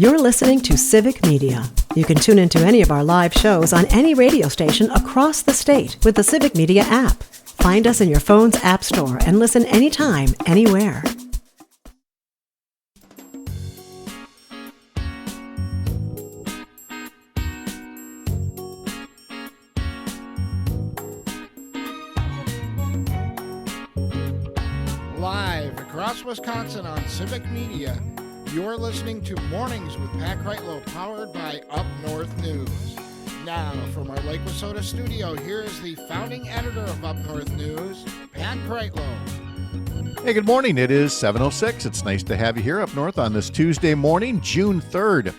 You're listening to Civic Media. You can tune into any of our live shows on any radio station across the state with the Civic Media app. Find us in your phone's app store and listen anytime, anywhere. Live across Wisconsin on Civic Media, you're listening to Mornings with Pat Kreitlow, powered by Up North News. Now, from our Lake Wissota studio, here is the founding editor of Up North News, Pat Kreitlow. Hey, good morning. It is 7:06. It's nice to have you here up north on this Tuesday morning, June 3rd,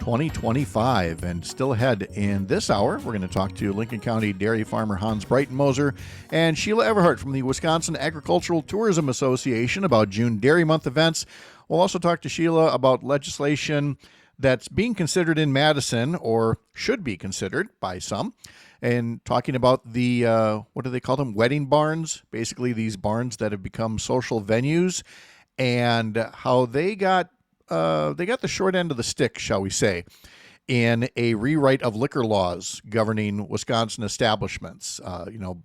2025. And still ahead in this hour, we're going to talk to Lincoln County dairy farmer Hans Breitenmoser and Sheila Everhart from the Wisconsin Agricultural Tourism Association about June Dairy Month events. We'll also talk to Sheila about legislation that's being considered in Madison, or should be considered by some, and talking about the, what do they call them, wedding barns, basically these barns that have become social venues, and how they got the short end of the stick, shall we say, in a rewrite of liquor laws governing Wisconsin establishments,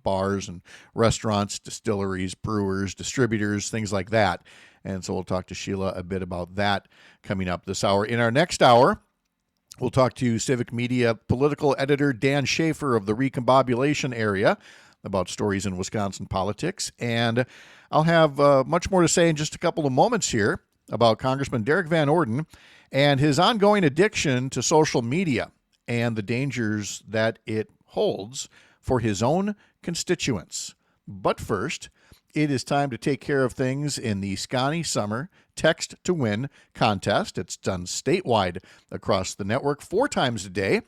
bars and restaurants, distilleries, brewers, distributors, things like that. And so we'll talk to Sheila a bit about that coming up this hour. In our next hour, we'll talk to Civic Media political editor Dan Schaefer of the Recombobulation area about stories in Wisconsin politics. And I'll have much more to say in just a couple of moments here about Congressman Derrick Van Orden and his ongoing addiction to social media and the dangers that it holds for his own constituents. But first, it is time to take care of things in the Scotty Summer Text to Win contest. It's done statewide across the network 4 times a day.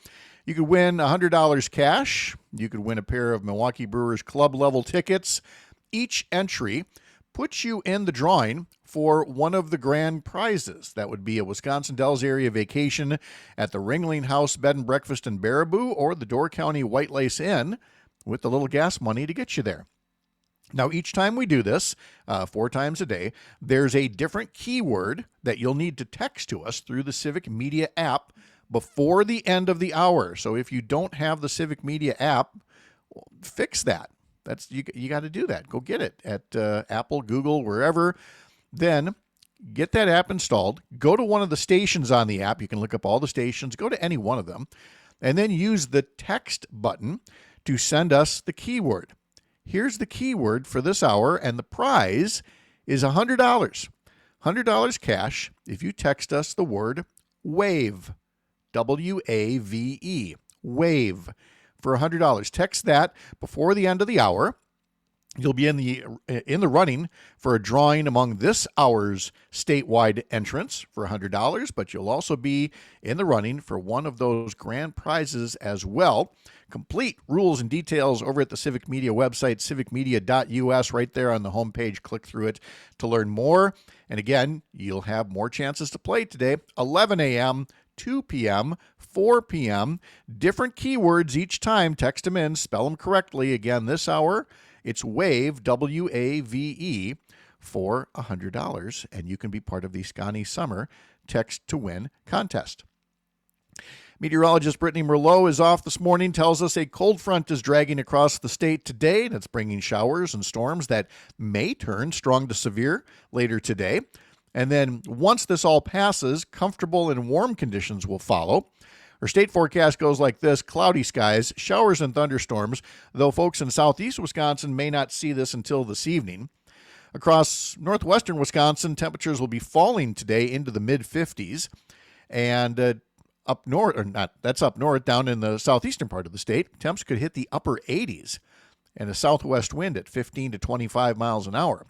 You could win $100 cash. You could win a pair of Milwaukee Brewers club level tickets. Each entry puts you in the drawing for one of the grand prizes. That would be a Wisconsin Dells area vacation at the Ringling House Bed and Breakfast in Baraboo or the Door County White Lace Inn with a little gas money to get you there. Now, each time we do this, 4 times a day, there's a different keyword that you'll need to text to us through the Civic Media app before the end of the hour. So if you don't have the Civic Media app, fix that. You got to do that. Go get it at Apple, Google, wherever. Then get that app installed. Go to one of the stations on the app. You can look up all the stations. Go to any one of them. And then use the text button to send us the keyword. Here's the keyword for this hour, and the prize is $100. $100 cash if you text us the word WAVE, W-A-V-E, WAVE, for $100. Text that before the end of the hour. You'll be in the running for a drawing among this hour's statewide entrants for $100, but you'll also be in the running for one of those grand prizes as well. Complete rules and details over at the Civic Media website, civicmedia.us, right there on the homepage. Click through it to learn more. And again, you'll have more chances to play today. 11 a.m., 2 p.m., 4 p.m. Different keywords each time. Text them in. Spell them correctly. Again, this hour, it's WAVE, W-A-V-E, for $100. And you can be part of the Scotty Summer Text to Win contest. Meteorologist Brittany Merlot is off this morning, tells us a cold front is dragging across the state today. That's bringing showers and storms that may turn strong to severe later today. And then once this all passes, comfortable and warm conditions will follow. Our state forecast goes like this: cloudy skies, showers and thunderstorms, though folks in southeast Wisconsin may not see this until this evening. Across northwestern Wisconsin, temperatures will be falling today into the mid-50s. And up north, or not, that's up north, down in the southeastern part of the state, temps could hit the upper 80s and a southwest wind at 15 to 25 miles an hour.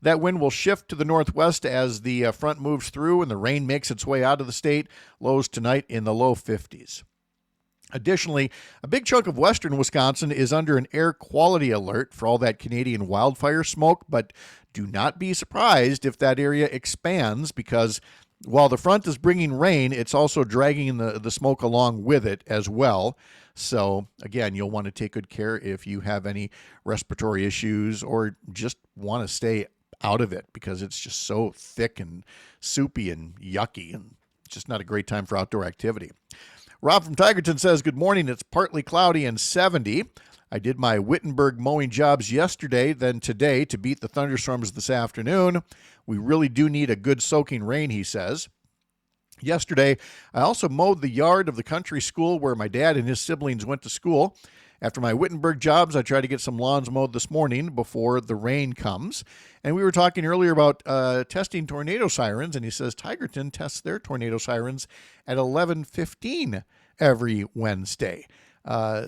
That wind will shift to the northwest as the front moves through and the rain makes its way out of the state. Lows tonight in the low 50s. Additionally, a big chunk of western Wisconsin is under an air quality alert for all that Canadian wildfire smoke, but do not be surprised if that area expands, because while the front is bringing rain, it's also dragging the smoke along with it as well. So, again, you'll want to take good care if you have any respiratory issues or just want to stay out of it because it's just so thick and soupy and yucky and just not a great time for outdoor activity. Rob from Tigerton says, good morning. It's partly cloudy and 70. I did my Wittenberg mowing jobs yesterday, then today to beat the thunderstorms this afternoon. We really do need a good soaking rain, he says. Yesterday, I also mowed the yard of the country school where my dad and his siblings went to school. After my Wittenberg jobs, I tried to get some lawns mowed this morning before the rain comes. And we were talking earlier about testing tornado sirens, and he says Tigerton tests their tornado sirens at 11:15 every Wednesday.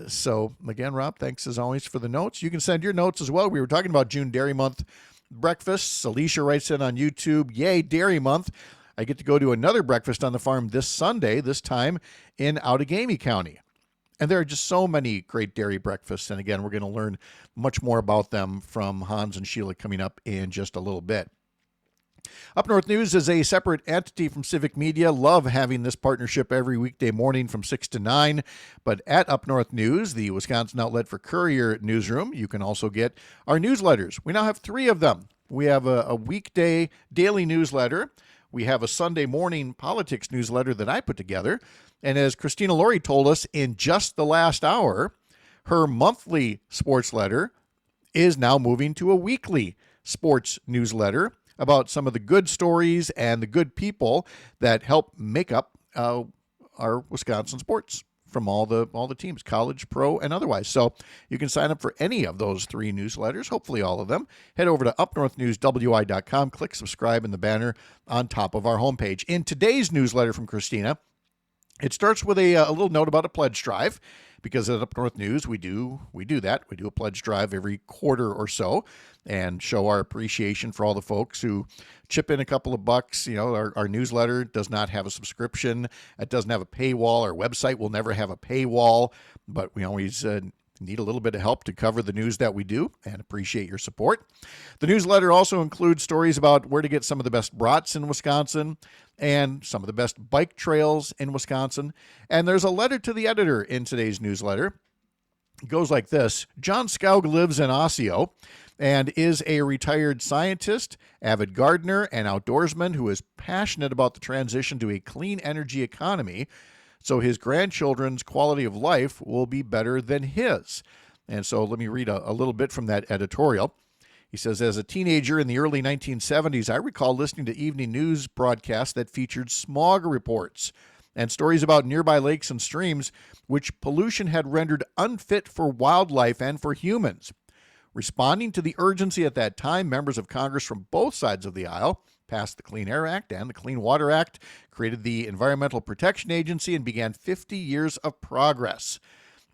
So, again, Rob, thanks as always for the notes. You can send your notes as well. We were talking about June Dairy Month breakfasts. Alicia writes in on YouTube, yay, Dairy Month. I get to go to another breakfast on the farm this Sunday, this time in Outagamie County. And there are just so many great dairy breakfasts. And again, we're going to learn much more about them from Hans and Sheila coming up in just a little bit. Up North News is a separate entity from Civic Media. Love having this partnership every weekday morning from 6 to 9. But at Up North News, the Wisconsin outlet for Courier Newsroom, you can also get our newsletters. We now have 3 of them. We have a weekday daily newsletter. We have a Sunday morning politics newsletter that I put together. And as Christina Laurie told us in just the last hour, her monthly sports letter is now moving to a weekly sports newsletter about some of the good stories and the good people that help make up our Wisconsin sports from all the teams, college, pro, and otherwise. So you can sign up for any of those 3 newsletters, hopefully all of them. Head over to upnorthnewswi.com, click subscribe in the banner on top of our homepage. In today's newsletter from Christina, it starts with a little note about a pledge drive, because at Up North News, we do that. We do a pledge drive every quarter or so and show our appreciation for all the folks who chip in a couple of bucks. You know, our newsletter does not have a subscription. It doesn't have a paywall. Our website will never have a paywall, but we always need a little bit of help to cover the news that we do, and appreciate your support. The newsletter also includes stories about where to get some of the best brats in Wisconsin and some of the best bike trails in Wisconsin. And there's a letter to the editor in today's newsletter. It goes like this. John Skaug lives in Osseo and is a retired scientist, avid gardener, and outdoorsman who is passionate about the transition to a clean energy economy, so his grandchildren's quality of life will be better than his. And so let me read a little bit from that editorial. He says, as a teenager in the early 1970s, I recall listening to evening news broadcasts that featured smog reports and stories about nearby lakes and streams which pollution had rendered unfit for wildlife and for humans. Responding to the urgency at that time, members of Congress from both sides of the aisle passed the Clean Air Act and the Clean Water Act, created the Environmental Protection Agency, and began 50 years of progress.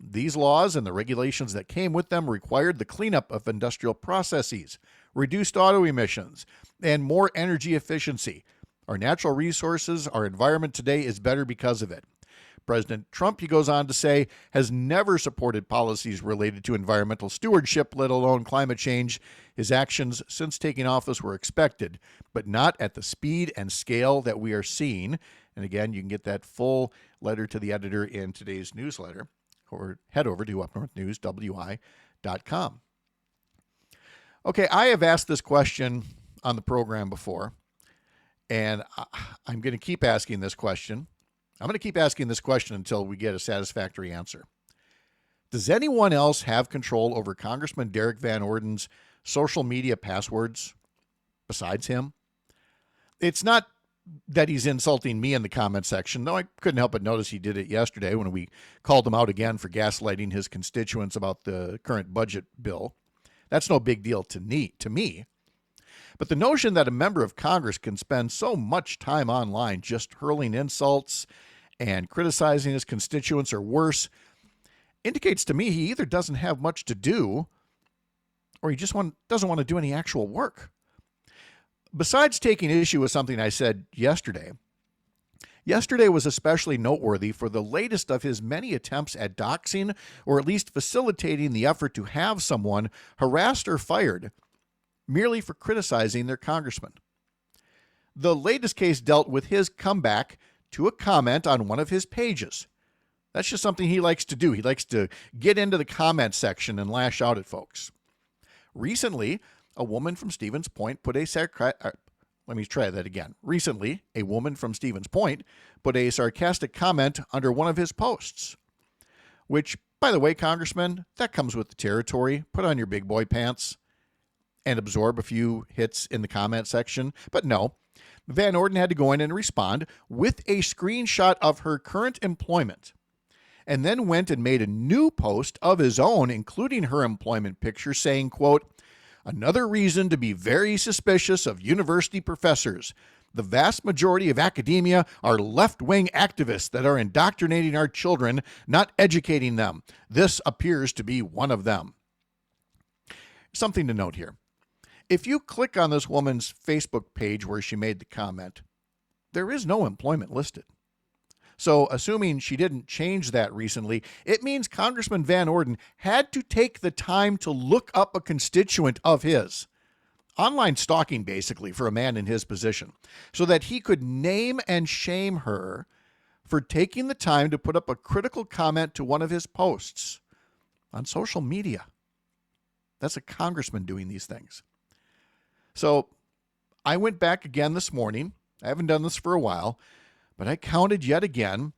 These laws and the regulations that came with them required the cleanup of industrial processes, reduced auto emissions, and more energy efficiency. Our natural resources, our environment today is better because of it. President Trump, he goes on to say, has never supported policies related to environmental stewardship, let alone climate change. His actions since taking office were expected, but not at the speed and scale that we are seeing. And again, you can get that full letter to the editor in today's newsletter, or head over to upnorthnewswi.com. Okay, I have asked this question on the program before, and I'm going to keep asking this question. I'm going to keep asking this question until we get a satisfactory answer. Does anyone else have control over Congressman Derrick Van Orden's social media passwords besides him? It's not that he's insulting me in the comment section, though I couldn't help but notice he did it yesterday when we called him out again for gaslighting his constituents about the current budget bill. That's no big deal to me. But the notion that a member of Congress can spend so much time online just hurling insults and criticizing his constituents or worse indicates to me he either doesn't have much to do or he just doesn't want to do any actual work. Besides taking issue with something I said yesterday was especially noteworthy for the latest of his many attempts at doxing, or at least facilitating the effort to have someone harassed or fired merely for criticizing their congressman. The latest case dealt with his comeback to a comment on one of his pages. That's just something he likes to do. He likes to get into the comment section and lash out at folks. Recently, a woman from Stevens Point put a put a sarcastic comment under one of his posts, which, by the way, Congressman, that comes with the territory. Put on your big boy pants and absorb a few hits in the comment section. But no, Van Orden had to go in and respond with a screenshot of her current employment, and then went and made a new post of his own, including her employment picture, saying, quote, "Another reason to be very suspicious of university professors. The vast majority of academia are left-wing activists that are indoctrinating our children, not educating them. This appears to be one of them." Something to note here. If you click on this woman's Facebook page where she made the comment, there is no employment listed. So assuming she didn't change that recently, it means Congressman Van Orden had to take the time to look up a constituent of his. Online stalking, basically, for a man in his position, so that he could name and shame her for taking the time to put up a critical comment to one of his posts on social media. That's a congressman doing these things. So I went back again this morning. I haven't done this for a while, but I counted yet again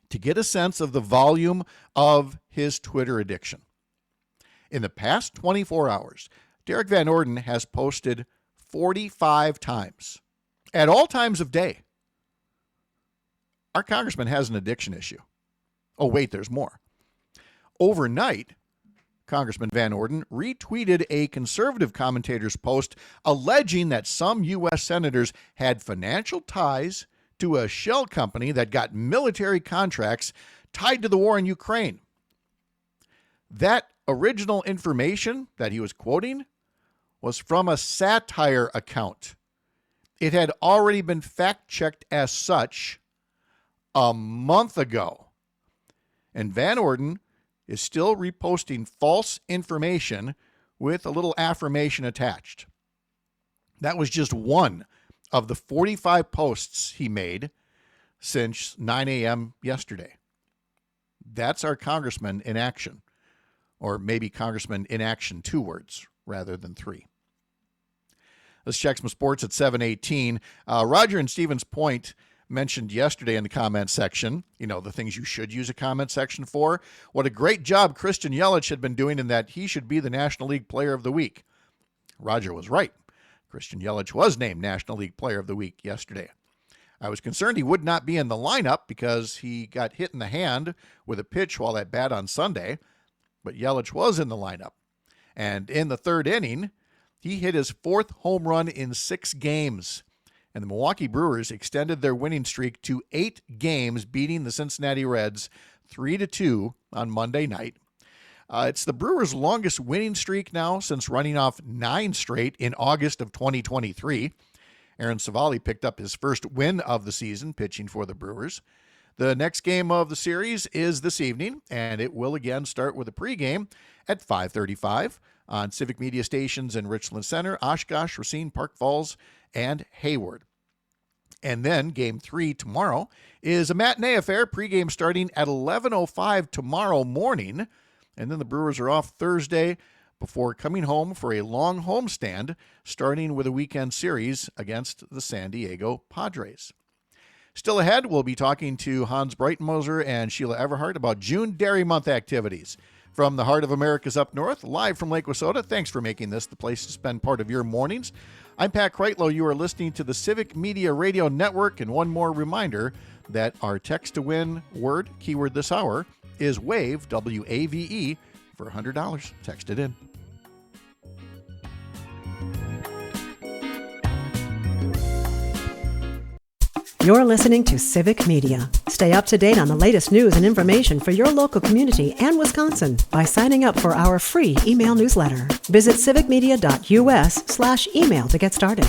to get a sense of the volume of his Twitter addiction. In the past 24 hours, Derrick Van Orden has posted 45 times at all times of day. Our congressman has an addiction issue. Oh, wait, there's more. Overnight, Congressman Van Orden retweeted a conservative commentator's post alleging that some U.S. senators had financial ties to a shell company that got military contracts tied to the war in Ukraine. That original information that he was quoting was from a satire account. It had already been fact-checked as such a month ago. And Van Orden is still reposting false information with a little affirmation attached. That was just one of the 45 posts he made since 9 a.m. yesterday. That's our congressman in action. Or maybe congressman in action, 2 words rather than 3. Let's check some sports at 7:18. Roger and Stevens Point mentioned yesterday in the comment section, the things you should use a comment section for. What a great job Christian Yelich had been doing, in that he should be the National League Player of the Week. Roger was right. Christian Yelich was named National League Player of the Week yesterday. I was concerned he would not be in the lineup because he got hit in the hand with a pitch while at bat on Sunday, but Yelich was in the lineup. And in the 3rd inning, he hit his 4th home run in 6 games. And the Milwaukee Brewers extended their winning streak to 8 games, beating the Cincinnati Reds 3-2 on Monday night. It's the Brewers' longest winning streak now since running off 9 straight in August of 2023. Aaron Savali picked up his first win of the season pitching for the Brewers. The next game of the series is this evening, and it will again start with a pregame at 5:35 on Civic Media stations in Richland Center, Oshkosh, Racine, Park Falls, and Hayward. And then Game 3 tomorrow is a matinee affair, pregame starting at 11:05 tomorrow morning. And then the Brewers are off Thursday before coming home for a long homestand, starting with a weekend series against the San Diego Padres. Still ahead, we'll be talking to Hans Breitenmoser and Sheila Everhart about June Dairy Month activities. From the heart of America's up north, live from Lake Wissota, thanks for making this the place to spend part of your mornings. I'm Pat Kreitlow. You are listening to the Civic Media Radio Network, and one more reminder that our text-to-win word, keyword this hour, is WAVE, W-A-V-E, for $100. Text it in. You're listening to Civic Media. Stay up to date on the latest news and information for your local community and Wisconsin by signing up for our free email newsletter. Visit civicmedia.us/email to get started.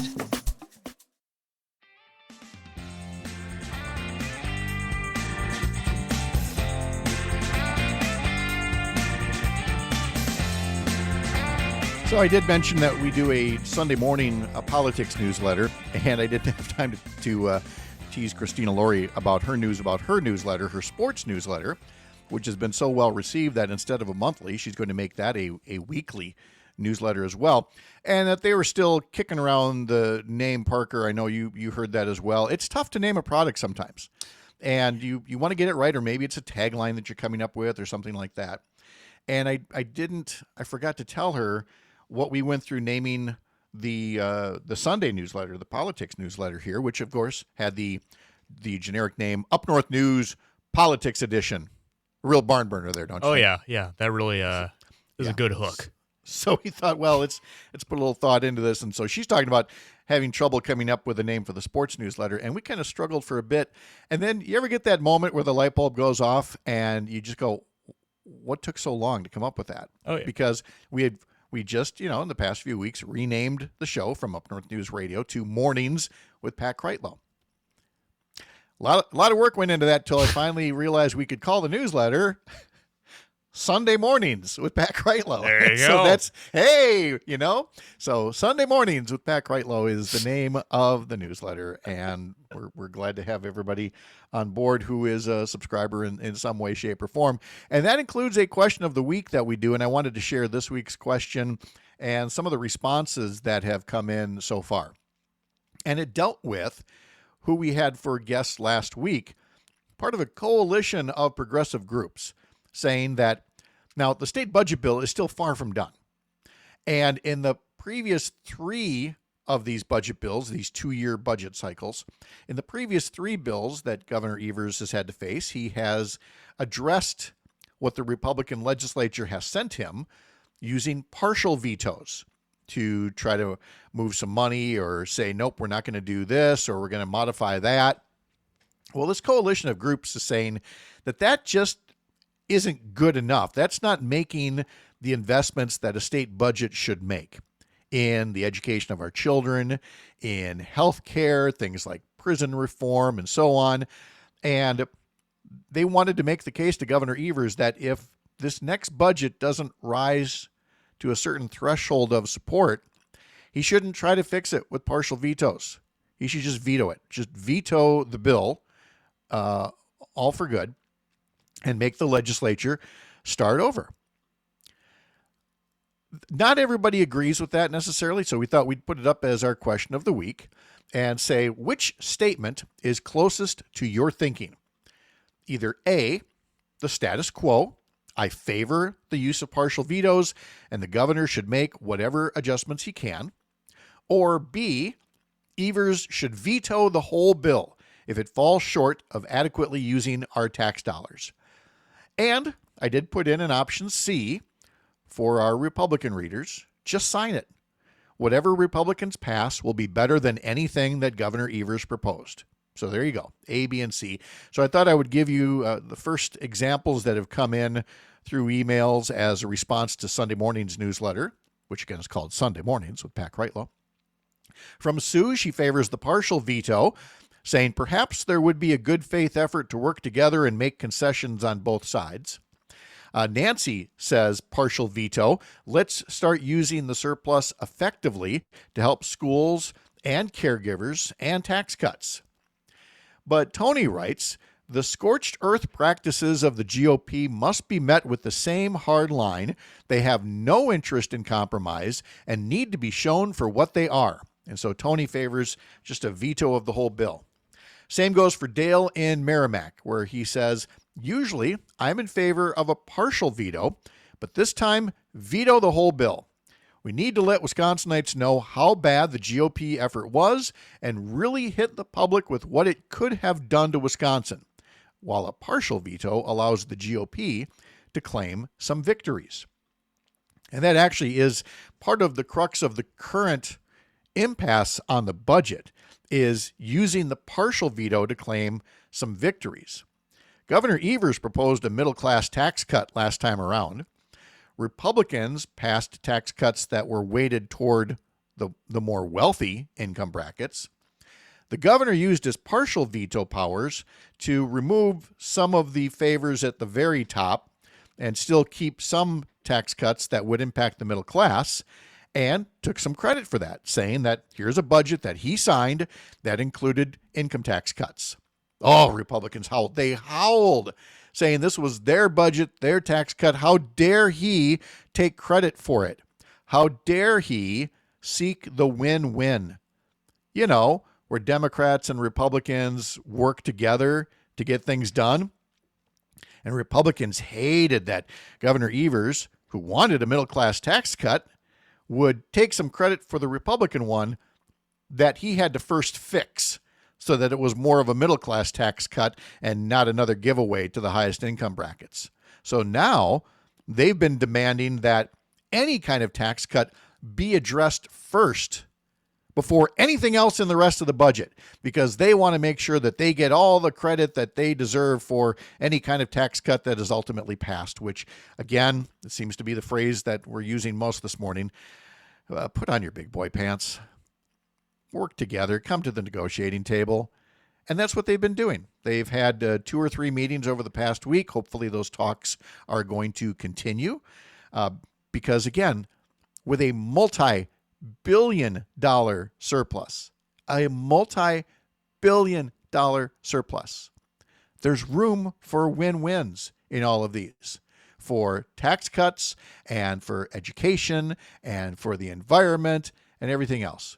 So I did mention that we do a Sunday morning politics newsletter, and I didn't have time to tease Christina Laurie about her newsletter, her sports newsletter, which has been so well received that instead of a monthly, she's going to make that a weekly newsletter as well. And that they were still kicking around the name Parker. I know you heard that as well. It's tough to name a product sometimes. And you want to get it right, or maybe it's a tagline that you're coming up with or something like that. And I forgot to tell her what we went through naming the Sunday newsletter, the politics newsletter here, which of course had the generic name Up North News Politics Edition. A real barn burner there, don't you? Oh yeah. That really is a good hook. So he thought, well, let's put a little thought into this. And so she's talking about having trouble coming up with a name for the sports newsletter. And we kind of struggled for a bit. And then you ever get that moment where the light bulb goes off and you just go, what took so long to come up with that? Oh, yeah. Because we just, in the past few weeks, renamed the show from Up North News Radio to Mornings with Pat Kreitlow. A lot of work went into that until I finally realized we could call the newsletter Sunday Mornings with Pat Kreitlow. There you so go. That's, so Sunday Mornings with Pat Kreitlow is the name of the newsletter, and we're glad to have everybody on board who is a subscriber in some way, shape, or form. And that includes a question of the week that we do, and I wanted to share this week's question and some of the responses that have come in so far. And it dealt with who we had for guests last week, part of a coalition of progressive groups, saying that now the state budget bill is still far from done. And in the previous 3 of these budget bills, these 2-year budget cycles, in the previous 3 bills that Governor Evers has had to face, he has addressed what the Republican legislature has sent him using partial vetoes to try to move some money or say, nope, we're not going to do this, or we're going to modify that. Well, this coalition of groups is saying that just isn't good enough. That's not making the investments that a state budget should make in the education of our children, in health care, things like prison reform, and so on. And they wanted to make the case to Governor Evers that if this next budget doesn't rise to a certain threshold of support, he shouldn't try to fix it with partial vetoes. He should just veto it. Just veto the bill, all for good, and make the legislature start over. Not everybody agrees with that necessarily, so we thought we'd put it up as our question of the week and say, which statement is closest to your thinking? Either A, the status quo, I favor the use of partial vetoes, and the governor should make whatever adjustments he can, or B, Evers should veto the whole bill if it falls short of adequately using our tax dollars. And I did put in an option C for our Republican readers. Just sign it. Whatever Republicans pass will be better than anything that Governor Evers proposed. So there you go, A, B, and C. So I thought I would give you the first examples that have come in through emails as a response to Sunday morning's newsletter, which again is called Sunday Mornings with Pat Kreitlow. From Sue, she favors the partial veto, saying perhaps there would be a good faith effort to work together and make concessions on both sides. Nancy says partial veto. Let's start using the surplus effectively to help schools and caregivers and tax cuts. But Tony writes, the scorched earth practices of the GOP must be met with the same hard line. They have no interest in compromise and need to be shown for what they are. And so Tony favors just a veto of the whole bill. Same goes for Dale in Merrimack, where he says, usually I'm in favor of a partial veto, but this time veto the whole bill. We need to let Wisconsinites know how bad the GOP effort was and really hit the public with what it could have done to Wisconsin, while a partial veto allows the GOP to claim some victories. And that actually is part of the crux of the current impasse on the budget, is using the partial veto to claim some victories. Governor Evers proposed a middle-class tax cut last time around. Republicans passed tax cuts that were weighted toward the more wealthy income brackets. The governor used his partial veto powers to remove some of the favors at the very top and still keep some tax cuts that would impact the middle class, and took some credit for that, saying that here's a budget that he signed that included income tax cuts. Oh, Republicans howled. They howled, saying this was their budget, their tax cut. How dare he take credit for it? How dare he seek the win-win? You know, where Democrats and Republicans work together to get things done. And Republicans hated that Governor Evers, who wanted a middle-class tax cut, would take some credit for the Republican one that he had to first fix so that it was more of a middle-class tax cut and not another giveaway to the highest income brackets. So now they've been demanding that any kind of tax cut be addressed first before anything else in the rest of the budget, because they want to make sure that they get all the credit that they deserve for any kind of tax cut that is ultimately passed, which, again, it seems to be the phrase that we're using most this morning. Put on your big boy pants, work together, come to the negotiating table. And that's what they've been doing. They've had 2 or 3 meetings over the past week. Hopefully those talks are going to continue because, again, with a multi-billion-dollar surplus, there's room for win-wins in all of these, for tax cuts and for education and for the environment and everything else.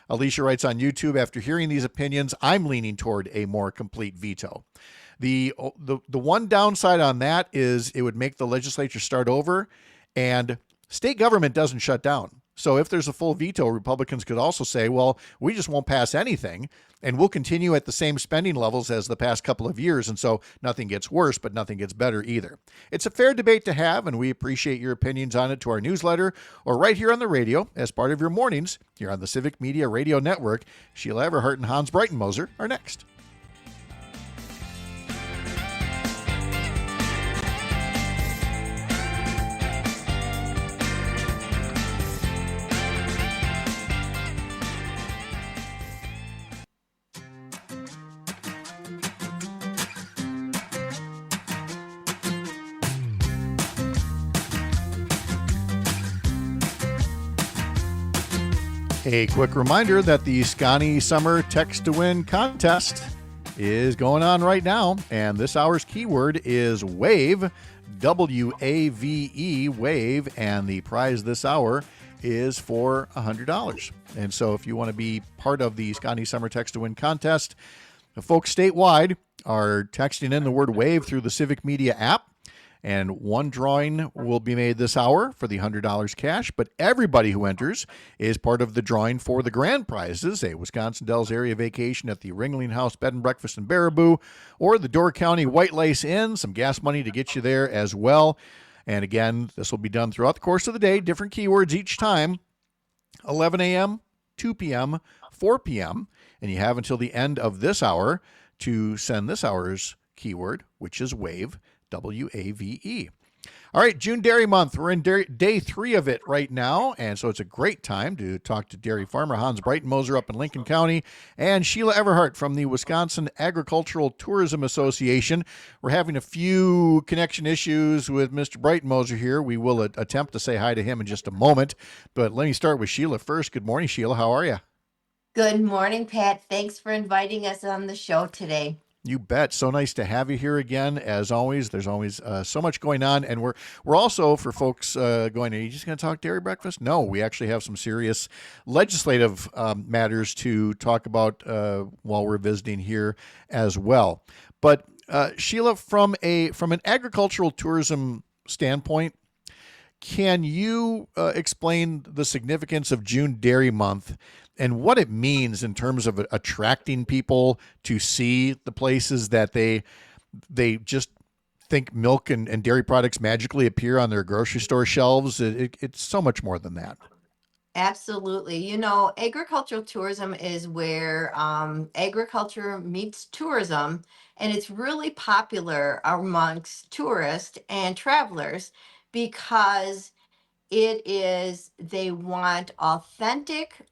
Alicia writes on YouTube, after hearing these opinions, I'm leaning toward a more complete veto. The one downside on that is it would make the legislature start over, and state government doesn't shut down. So if there's a full veto, Republicans could also say, well, we just won't pass anything, and we'll continue at the same spending levels as the past couple of years. And so nothing gets worse, but nothing gets better either. It's a fair debate to have, and we appreciate your opinions on it to our newsletter or right here on the radio as part of your mornings here on the Civic Media Radio Network. Sheila Everhart and Hans Breitenmoser are next. A quick reminder that the Scotty Summer Text to Win contest is going on right now, and this hour's keyword is WAVE, W-A-V-E, WAVE, and the prize this hour is for $100. And so if you want to be part of the Scotty Summer Text to Win contest, the folks statewide are texting in the word WAVE through the Civic Media app. And one drawing will be made this hour for the $100 cash, but everybody who enters is part of the drawing for the grand prizes, a Wisconsin Dells area vacation at the Ringling House Bed and Breakfast in Baraboo, or the Door County White Lace Inn, some gas money to get you there as well. And again, this will be done throughout the course of the day, different keywords each time, 11 a.m., 2 p.m., 4 p.m., and you have until the end of this hour to send this hour's keyword, which is WAVE, W-A-V-E. All right, June Dairy Month. We're in day 3 of it right now, and so it's a great time to talk to dairy farmer Hans Breitenmoser up in Lincoln County and Sheila Everhart from the Wisconsin Agricultural Tourism Association. We're having a few connection issues with Mr. Breitenmoser here. We will attempt to say hi to him in just a moment, but let me start with Sheila first. Good morning, Sheila. How are you? Good morning, Pat. Thanks for inviting us on the show today. You bet. So nice to have you here again. As always, there's always so much going on, and we're also, for folks going, are you just going to talk dairy breakfast? No, we actually have some serious legislative matters to talk about while we're visiting here as well. But Sheila, from an agricultural tourism standpoint, can you explain the significance of June Dairy Month and what it means in terms of attracting people to see the places that they just think milk and dairy products magically appear on their grocery store shelves? It's so much more than that. Absolutely. You know, agricultural tourism is where agriculture meets tourism, and it's really popular amongst tourists and travelers because they want authentic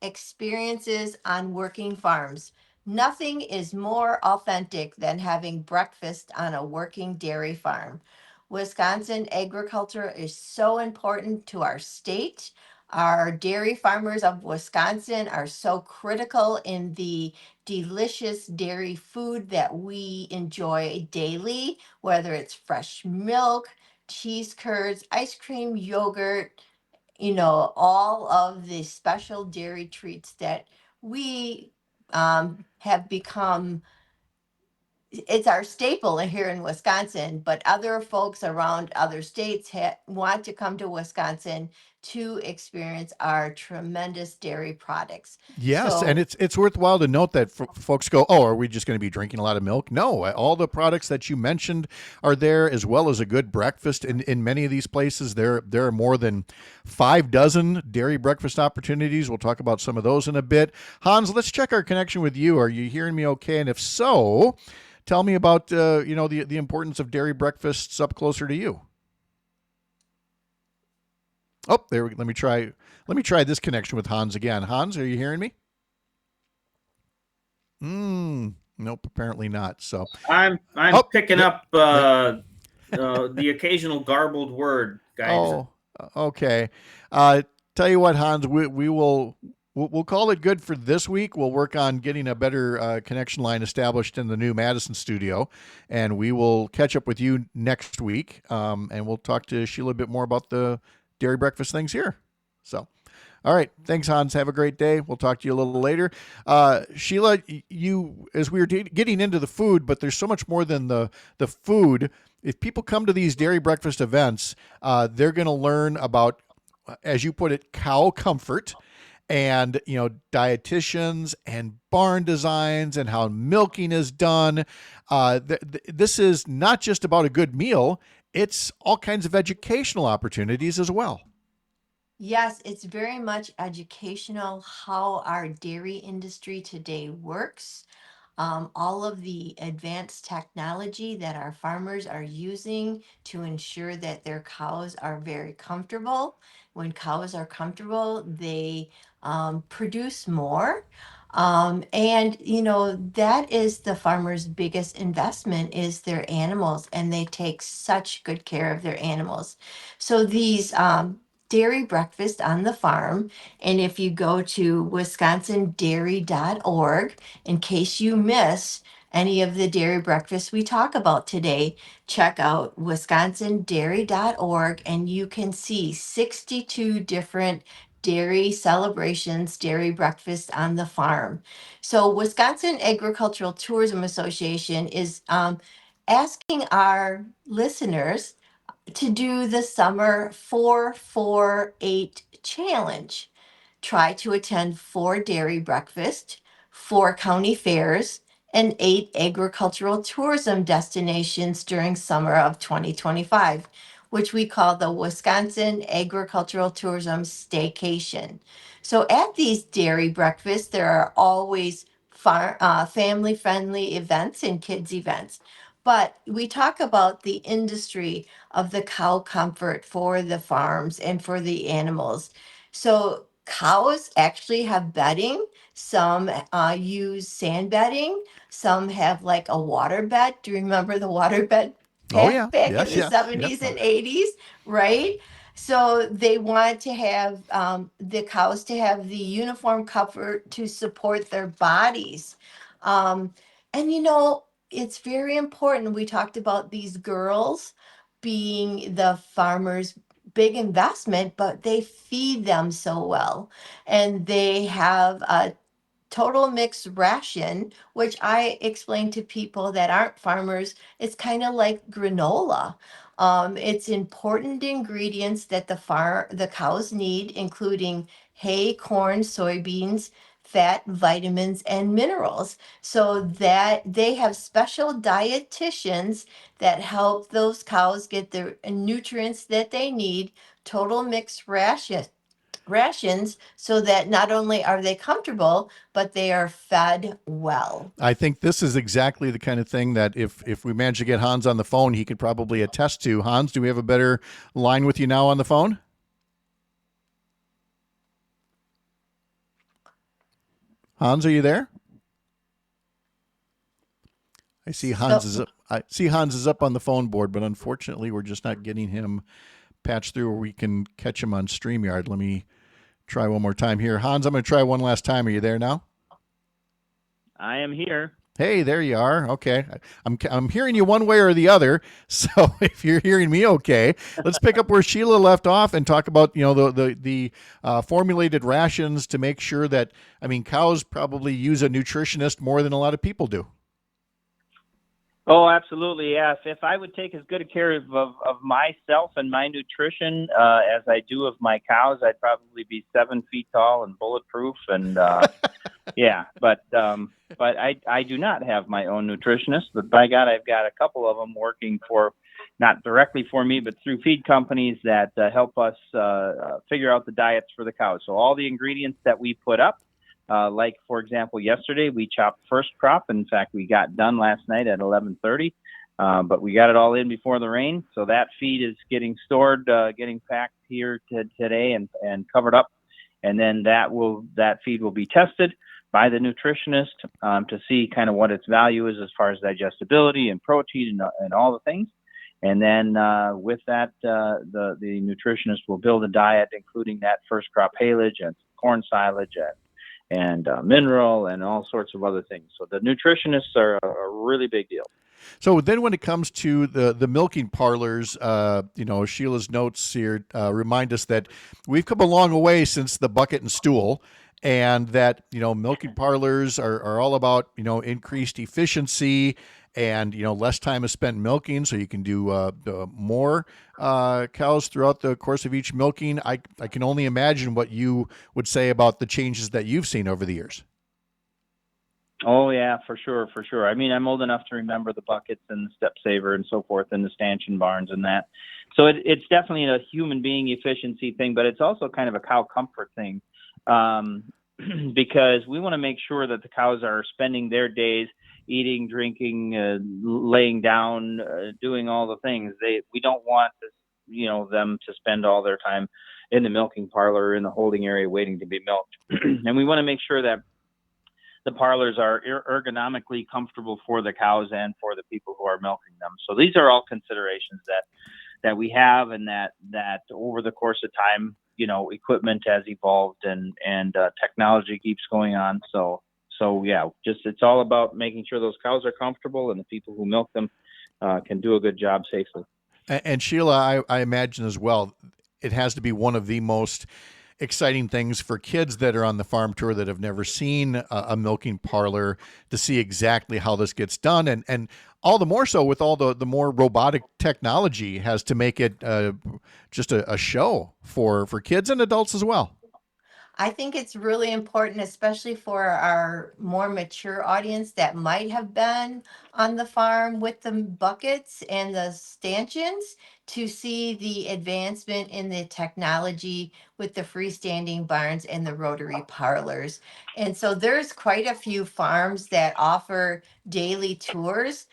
experiences on working farms. Nothing is more authentic than having breakfast on a working dairy farm. Wisconsin agriculture is so important to our state. Our dairy farmers of Wisconsin are so critical in the delicious dairy food that we enjoy daily, whether it's fresh milk, cheese curds, ice cream, yogurt, all of the special dairy treats that we have become, it's our staple here in Wisconsin, but other folks around other states want to come to Wisconsin to experience our tremendous dairy products. Yes, and So, it's worthwhile to note that folks go, "Oh, are we just going to be drinking a lot of milk?" No, all the products that you mentioned are there, as well as a good breakfast. In many of these places, there are more than 5 dozen dairy breakfast opportunities. We'll talk about some of those in a bit. Hans, let's check our connection with you. Are you hearing me okay? And if so, tell me about the importance of dairy breakfasts up closer to you. Oh, there. Let me try. Let me try this connection with Hans again. Hans, are you hearing me? Nope, apparently not. So I'm picking up the occasional garbled word, guys. Oh, okay. Tell you what, Hans, we'll call it good for this week. We'll work on getting a better connection line established in the new Madison studio, and we will catch up with you next week. And we'll talk to Sheila a bit more about the dairy breakfast things here. So, all right. Thanks, Hans. Have a great day. We'll talk to you a little later. Sheila, as we were getting into the food, but there's so much more than the food. If people come to these dairy breakfast events, they're going to learn about, as you put it, cow comfort and, dietitians and barn designs and how milking is done. This is not just about a good meal. It's all kinds of educational opportunities as well. yes, it's very much educational how our dairy industry today works. All of the advanced technology that our farmers are using to ensure that their cows are very comfortable. When cows are comfortable, they produce more. And that is the farmer's biggest investment is their animals, and they take such good care of their animals. So these dairy breakfast on the farm, and if you go to wisconsindairy.org, in case you miss any of the dairy breakfasts we talk about today, check out wisconsindairy.org and you can see 62 different dairy celebrations, dairy breakfast on the farm. So, Wisconsin Agricultural Tourism Association is asking our listeners to do the summer 448 challenge. Try to attend 4 dairy breakfast, 4 county fairs, and 8 agricultural tourism destinations during summer of 2025, which we call the Wisconsin Agricultural Tourism Staycation. So at these dairy breakfasts, there are always family friendly events and kids events. But we talk about the industry of the cow comfort for the farms and for the animals. So cows actually have bedding. Some use sand bedding. Some have like a water bed. Do you remember the water bed Oh yeah, back in yes, the yes, yep. 70s and 80s, right? So they want to have the cows to have the uniform comfort to support their bodies. Um, and it's very important. We talked about these girls being the farmers' big investment, but they feed them so well. And they have a total mixed ration, which I explain to people that aren't farmers. It's kind of like granola. It's important ingredients that the cows need, including hay, corn, soybeans, fat, vitamins, and minerals. So that they have special dietitians that help those cows get the nutrients that they need. Total mixed rations so that not only are they comfortable, but they are fed well. I think this is exactly the kind of thing that if we manage to get Hans on the phone, he could probably attest to. Hans, do we have a better line with you now on the phone? Hans, are you there? I see Hans is up. I see Hans is up on the phone board, but unfortunately, we're just not getting him patched through where we can catch him on StreamYard. Let me try one more time here. Hans, I'm going to try one last time. Are you there now? I am here. Hey, there you are. Okay, I'm hearing you one way or the other. So if you're hearing me, okay, let's pick up where Sheila left off and talk about the formulated rations to make sure that cows probably use a nutritionist more than a lot of people do. Oh, absolutely. Yeah. If I would take as good a care of myself and my nutrition as I do of my cows, I'd probably be 7 feet tall and bulletproof. And yeah, but I do not have my own nutritionist. But by God, I've got a couple of them working for, not directly for me, but through feed companies that help us figure out the diets for the cows. So all the ingredients that we put up. Like, for example, yesterday we chopped first crop. In fact, we got done last night at 11:30, but we got it all in before the rain. So that feed is getting stored, getting packed here today and covered up. And then that feed will be tested by the nutritionist to see kind of what its value is as far as digestibility and protein and all the things. And then with that, the nutritionist will build a diet, including that first crop haylage and corn silage and mineral and all sorts of other things. So the nutritionists are a really big deal. So then when it comes to the milking parlors, Sheila's notes here remind us that we've come a long way since the bucket and stool, and that, milking parlors are all about, increased efficiency and, less time is spent milking, so you can do more cows throughout the course of each milking. I can only imagine what you would say about the changes that you've seen over the years. Oh yeah, for sure. I mean, I'm old enough to remember the buckets and the step saver and so forth and the stanchion barns and that. So it's definitely a human being efficiency thing, but it's also kind of a cow comfort thing, because we want to make sure that the cows are spending their days eating, drinking, laying down, doing all the things. We don't want them to spend all their time in the milking parlor or in the holding area waiting to be milked. And we want to make sure that the parlors are ergonomically comfortable for the cows and for the people who are milking them. So these are all considerations that we have, and that over the course of time, equipment has evolved and technology keeps going on. So yeah, just it's all about making sure those cows are comfortable and the people who milk them can do a good job safely. And Sheila, I imagine as well, it has to be one of the most exciting things for kids that are on the farm tour that have never seen a milking parlor to see exactly how this gets done. And all the more so with all the more robotic technology has to make it just a show for kids and adults as well. I think it's really important, especially for our more mature audience that might have been on the farm with the buckets and the stanchions, to see the advancement in the technology with the freestanding barns and the rotary parlors. And so there's quite a few farms that offer daily tours.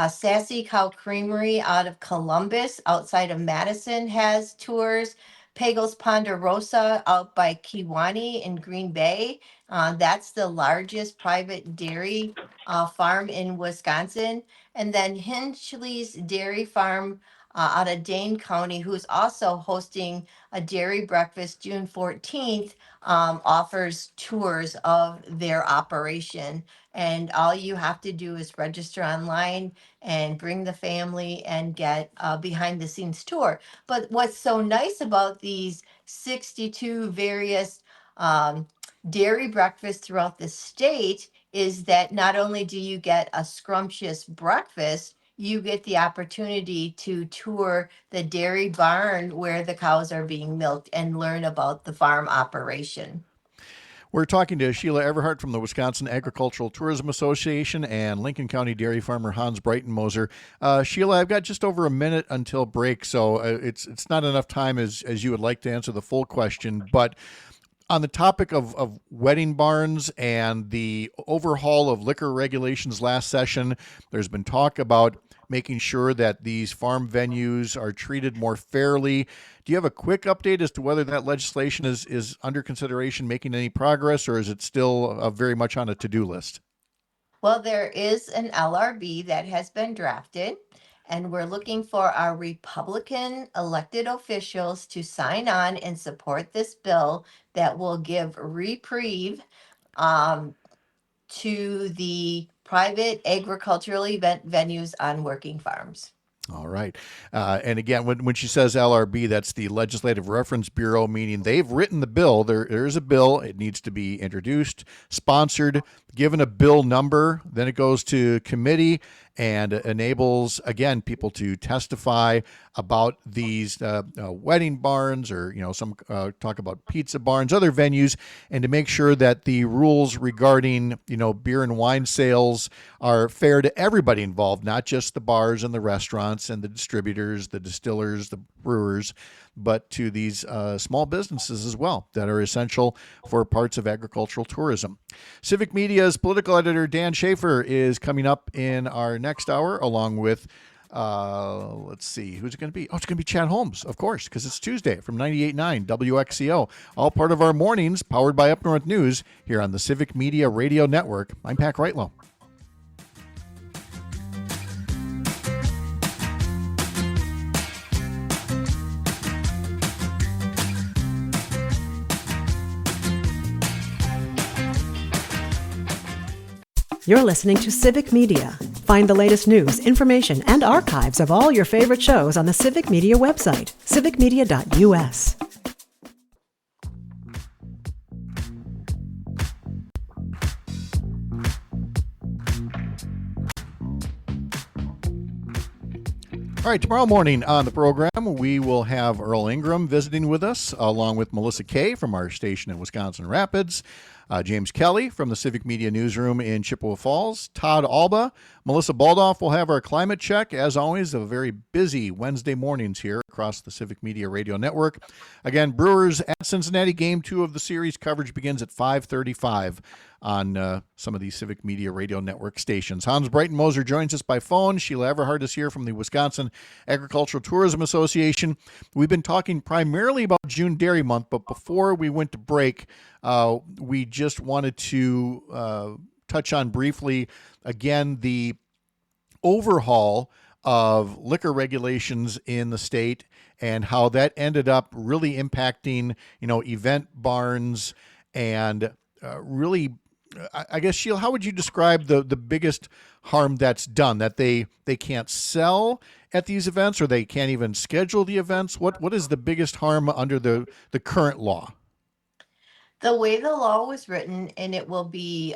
Sassy Cow Creamery out of Columbus, outside of Madison, has tours. Pagos Ponderosa out by Kiwani in Green Bay. That's the largest private dairy farm in Wisconsin. And then Hinchley's Dairy Farm out of Dane County, who's also hosting a dairy breakfast June 14th, offers tours of their operation. And all you have to do is register online and bring the family and get a behind the scenes tour. But what's so nice about these 62 various dairy breakfasts throughout the state is that not only do you get a scrumptious breakfast, you get the opportunity to tour the dairy barn where the cows are being milked and learn about the farm operation. We're talking to Sheila Everhart from the Wisconsin Agricultural Tourism Association and Lincoln County dairy farmer Hans Breitenmoser. Sheila, I've got just over a minute until break, so it's not enough time as you would like to answer the full question. But on the topic of wedding barns and the overhaul of liquor regulations last session, there's been talk about making sure that these farm venues are treated more fairly. Do you have a quick update as to whether that legislation is under consideration, making any progress, or is it still very much on a to-do list? Well, there is an LRB that has been drafted, and we're looking for our Republican elected officials to sign on and support this bill that will give reprieve to the private agricultural event venues on working farms. All right. And again, when she says LRB, that's the Legislative Reference Bureau, meaning they've written the bill. There is a bill. It needs to be introduced, sponsored, given a bill number. Then it goes to committee and enables, again, people to testify about these wedding barns or, some talk about pizza barns, other venues, and to make sure that the rules regarding, beer and wine sales are fair to everybody involved, not just the bars and the restaurants and the distributors, the distillers, the brewers, but to these small businesses as well that are essential for parts of agricultural tourism. Civic Media's political editor Dan Schaefer is coming up in our next hour, along with let's see, who's it going to be? Oh, it's going to be Chad Holmes, of course, because it's Tuesday from 98.9 WXCO. All part of our mornings, powered by Up North News, here on the Civic Media Radio Network. I'm Pat Reitlow. You're listening to Civic Media. Find the latest news, information, and archives of all your favorite shows on the Civic Media website, civicmedia.us. All right, tomorrow morning on the program, we will have Earl Ingram visiting with us, along with Melissa Kay from our station in Wisconsin Rapids, James Kelly from the Civic Media Newsroom in Chippewa Falls, Todd Alba, Melissa Baldoff will have our climate check. As always, a very busy Wednesday mornings here across the Civic Media Radio Network. Again, Brewers at Cincinnati, Game 2 of the series. Coverage begins at 5:35 on some of these Civic Media Radio Network stations. Hans Breitenmoser joins us by phone. Sheila Everhart is here from the Wisconsin Agricultural Tourism Association. We've been talking primarily about June Dairy Month, but before we went to break, we just wanted to touch on briefly, again, the overhaul of liquor regulations in the state and how that ended up really impacting, event barns and really, I guess, Sheila, how would you describe the biggest harm that's done? That they can't sell at these events or they can't even schedule the events? What is the biggest harm under the current law? The way the law was written, and it will be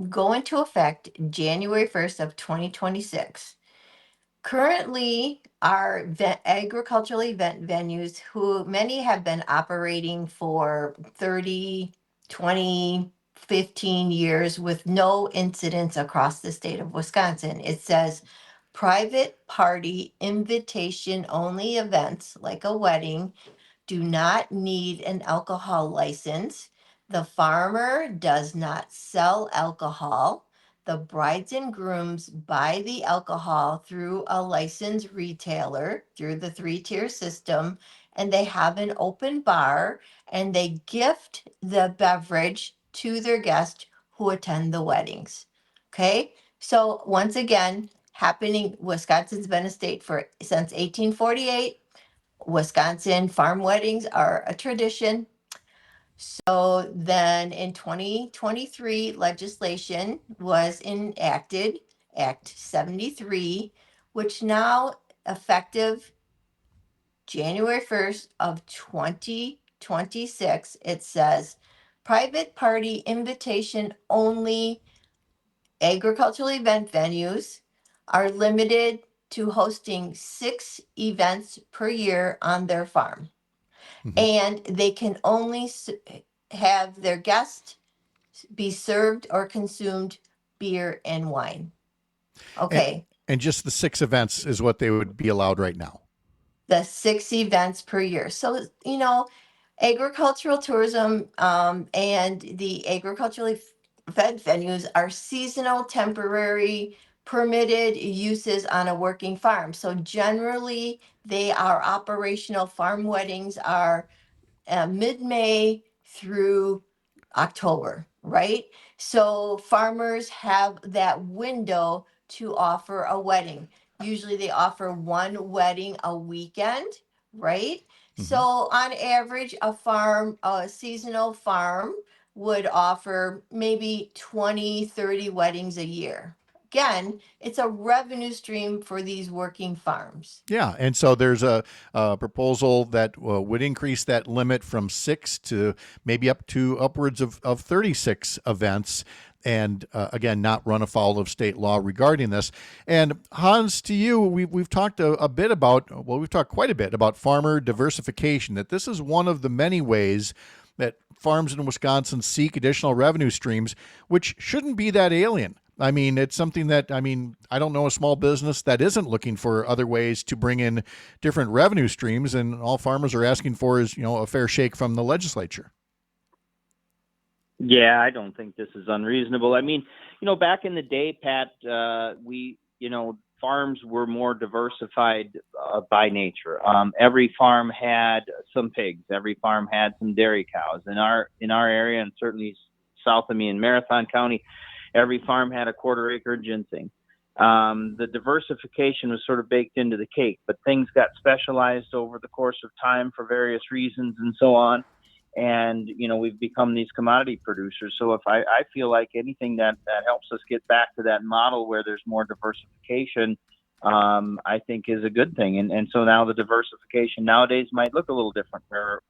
go into effect January 1st of 2026. Currently, our agricultural event venues, who many have been operating for 30, 20, 15 years with no incidents across the state of Wisconsin. It says private party invitation only events like a wedding do not need an alcohol license. The farmer does not sell alcohol. The brides and grooms buy the alcohol through a licensed retailer through the 3-tier system, and they have an open bar and they gift the beverage to their guests who attend the weddings. Okay, so once again, Wisconsin's been a state since 1848. Wisconsin farm weddings are a tradition. So then in 2023, legislation was enacted, Act 73, which now effective January 1st of 2026, it says private party invitation only agricultural event venues are limited to hosting 6 events per year on their farm. Mm-hmm. And they can only have their guests be served or consumed beer and wine. Okay. And just the 6 events is what they would be allowed right now. The 6 events per year. So, agricultural tourism and the agricultural event venues are seasonal, temporary, permitted uses on a working farm. So generally, they are operational. Farm weddings are mid-May through October, right? So farmers have that window to offer a wedding. Usually they offer one wedding a weekend, right? Mm-hmm. So on average, a seasonal farm would offer maybe 20, 30 weddings a year. Again, it's a revenue stream for these working farms. Yeah, and so there's a proposal that would increase that limit from 6 to maybe up to upwards of 36 events, and again, not run afoul of state law regarding this. And Hans, to you, we've talked we've talked quite a bit about farmer diversification, that this is one of the many ways that farms in Wisconsin seek additional revenue streams, which shouldn't be that alien. I mean, it's something that, I don't know a small business that isn't looking for other ways to bring in different revenue streams, and all farmers are asking for is, a fair shake from the legislature. Yeah, I don't think this is unreasonable. I mean, back in the day, Pat, farms were more diversified by nature. Every farm had some pigs. Every farm had some dairy cows. In our area, and certainly south of me in Marathon County, every farm had a quarter-acre ginseng. The diversification was sort of baked into the cake, but things got specialized over the course of time for various reasons and so on. And, we've become these commodity producers. So if I feel like anything that helps us get back to that model where there's more diversification, I think is a good thing. And so now the diversification nowadays might look a little different where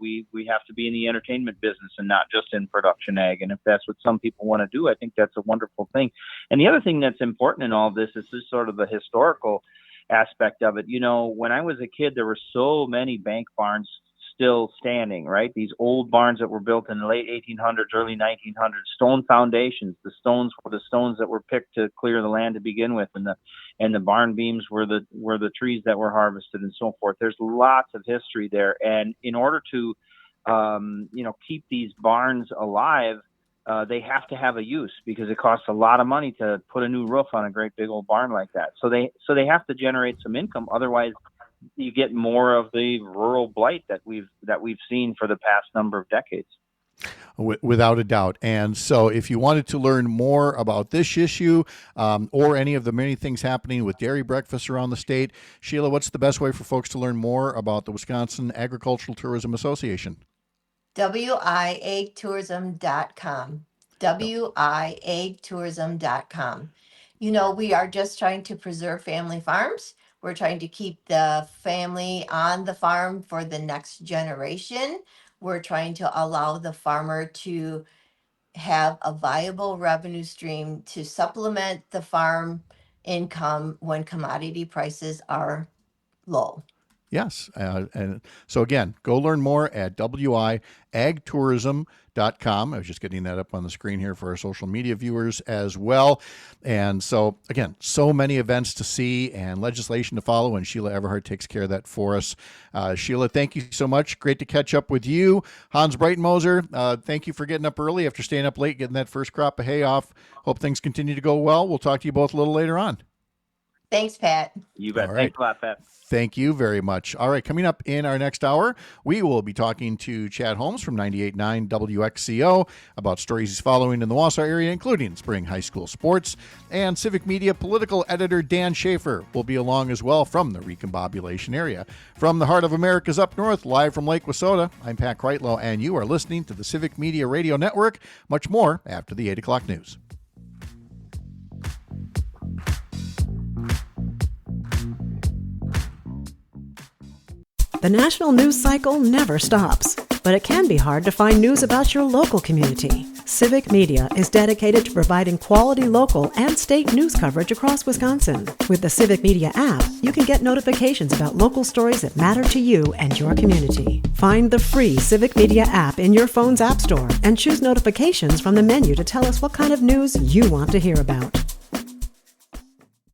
we have to be in the entertainment business and not just in production ag. And if that's what some people want to do, I think that's a wonderful thing. And the other thing that's important in all this is just sort of the historical aspect of it. When I was a kid, there were so many bank barns still standing, right? These old barns that were built in the late 1800s, early 1900s, stone foundations. The stones were the stones that were picked to clear the land to begin with, and the barn beams were the trees that were harvested and so forth. There's lots of history there, and in order to keep these barns alive, they have to have a use, because it costs a lot of money to put a new roof on a great big old barn like that. So they have to generate some income. Otherwise, you get more of the rural blight that we've seen for the past number of decades. Without a doubt. And so if you wanted to learn more about this issue or any of the many things happening with dairy breakfasts around the state, Sheila, what's the best way for folks to learn more about the Wisconsin Agricultural Tourism Association? wiagtourism.com. wiagtourism.com. We are just trying to preserve family farms. We're trying to keep the family on the farm for the next generation. We're trying to allow the farmer to have a viable revenue stream to supplement the farm income when commodity prices are low. Yes. And so again, go learn more at wiagtourism.com. I was just getting that up on the screen here for our social media viewers as well. And so again, so many events to see and legislation to follow, and Sheila Everhart takes care of that for us. Sheila, thank you so much. Great to catch up with you. Hans Breitenmoser, thank you for getting up early after staying up late, getting that first crop of hay off. Hope things continue to go well. We'll talk to you both a little later on. Thanks, Pat. You bet. All right. Thanks a lot, Pat. Thank you very much. All right, coming up in our next hour, we will be talking to Chad Holmes from 98.9 WXCO about stories he's following in the Wausau area, including spring high school sports. And Civic Media political editor Dan Schaefer will be along as well from the recombobulation area. From the heart of America's up north, live from Lake Wissota, I'm Pat Kreitlow, and you are listening to the Civic Media Radio Network. Much more after the 8 o'clock news. The national news cycle never stops, but it can be hard to find news about your local community. Civic Media is dedicated to providing quality local and state news coverage across Wisconsin. With the Civic Media app, you can get notifications about local stories that matter to you and your community. Find the free Civic Media app in your phone's app store and choose notifications from the menu to tell us what kind of news you want to hear about.